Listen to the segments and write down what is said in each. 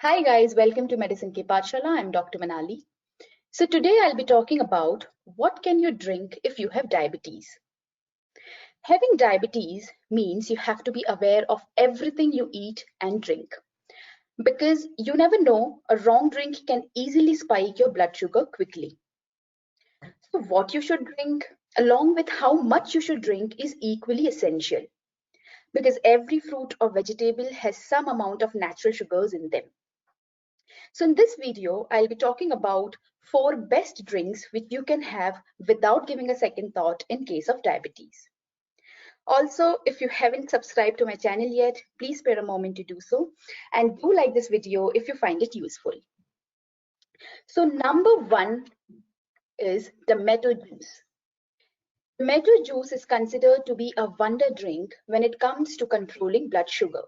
Hi guys, welcome to Medicine Ki Pathshala. I'm Dr. Manali. So today I'll be talking about what can you drink if you have diabetes. Having diabetes means you have to be aware of everything you eat and drink because you never know, a wrong drink can easily spike your blood sugar quickly. So what you should drink along with how much you should drink is equally essential because every fruit or vegetable has some amount of natural sugars in them. So in this video, I'll be talking about 4 best drinks which you can have without giving a second thought in case of diabetes. Also, if you haven't subscribed to my channel yet, please spare a moment to do so. And do like this video if you find it useful. So number 1 is tomato juice. Tomato juice is considered to be a wonder drink when it comes to controlling blood sugar.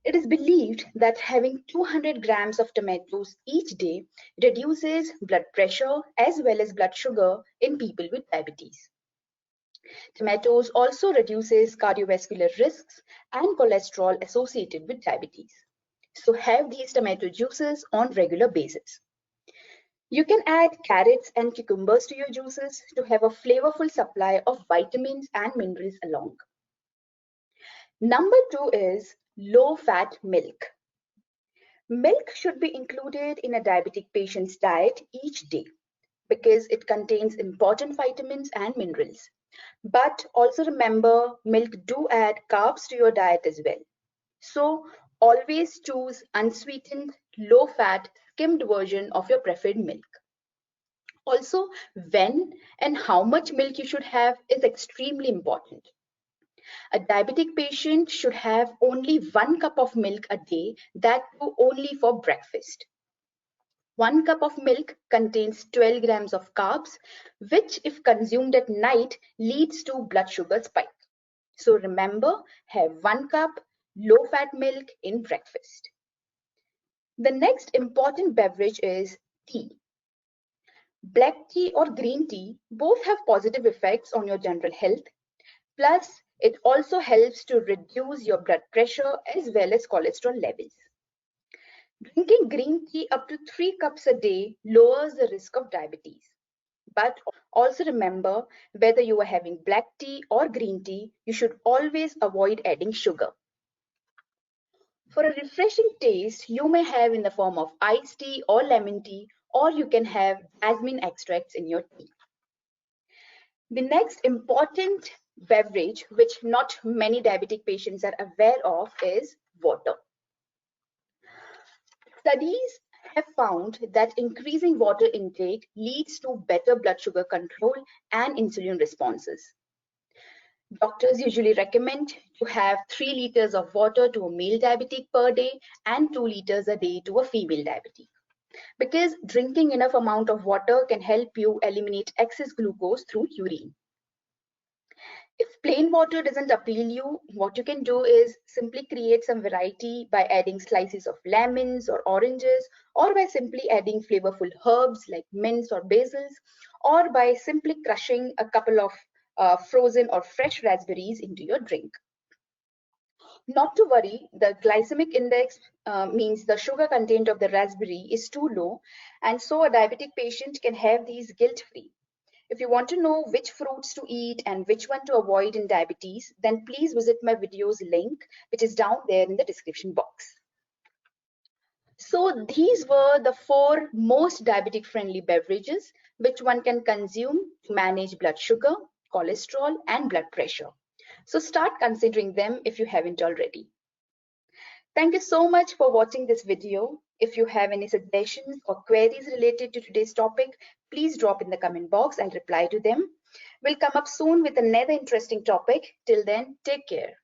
It is believed that having 200 grams of tomatoes each day reduces blood pressure as well as blood sugar in people with diabetes. Tomatoes also reduces cardiovascular risks and cholesterol associated with diabetes. So have these tomato juices on regular basis. You can add carrots and cucumbers to your juices to have a flavorful supply of vitamins and minerals along. Number 2 is low-fat milk. Milk should be included in a diabetic patient's diet each day because it contains important vitamins and minerals. But also remember, milk do add carbs to your diet as well. So always choose unsweetened, low-fat, skimmed version of your preferred milk. Also, when and how much milk you should have is extremely important. A diabetic patient should have only 1 cup of milk a day, that too only for breakfast. 1 cup of milk contains 12 grams of carbs, which if consumed at night leads to blood sugar spike. So remember, have 1 cup low-fat milk in breakfast. The next important beverage is tea. Black tea or green tea both have positive effects on your general health. Plus, it also helps to reduce your blood pressure as well as cholesterol levels. Drinking green tea up to 3 cups a day lowers the risk of diabetes. But also remember, whether you are having black tea or green tea, you should always avoid adding sugar. For a refreshing taste, you may have in the form of iced tea or lemon tea, or you can have jasmine extracts in your tea. The next important beverage, which not many diabetic patients are aware of, is water. Studies have found that increasing water intake leads to better blood sugar control and insulin responses. Doctors usually recommend to have 3 liters of water to a male diabetic per day and 2 liters a day to a female diabetic. Because drinking enough amount of water can help you eliminate excess glucose through urine. If plain water doesn't appeal you, what you can do is simply create some variety by adding slices of lemons or oranges, or by simply adding flavorful herbs like mints or basils, or by simply crushing a couple of frozen or fresh raspberries into your drink. Not to worry, the glycemic index means the sugar content of the raspberry is too low, and so a diabetic patient can have these guilt-free. If you want to know which fruits to eat and which one to avoid in diabetes, then please visit my video's link, which is down there in the description box. So these were the 4 most diabetic friendly beverages which one can consume to manage blood sugar, cholesterol, and blood pressure. So start considering them if you haven't already. Thank you so much for watching this video. If you have any suggestions or queries related to today's topic, please drop in the comment box. I'll reply to them. We'll come up soon with another interesting topic. Till then, take care.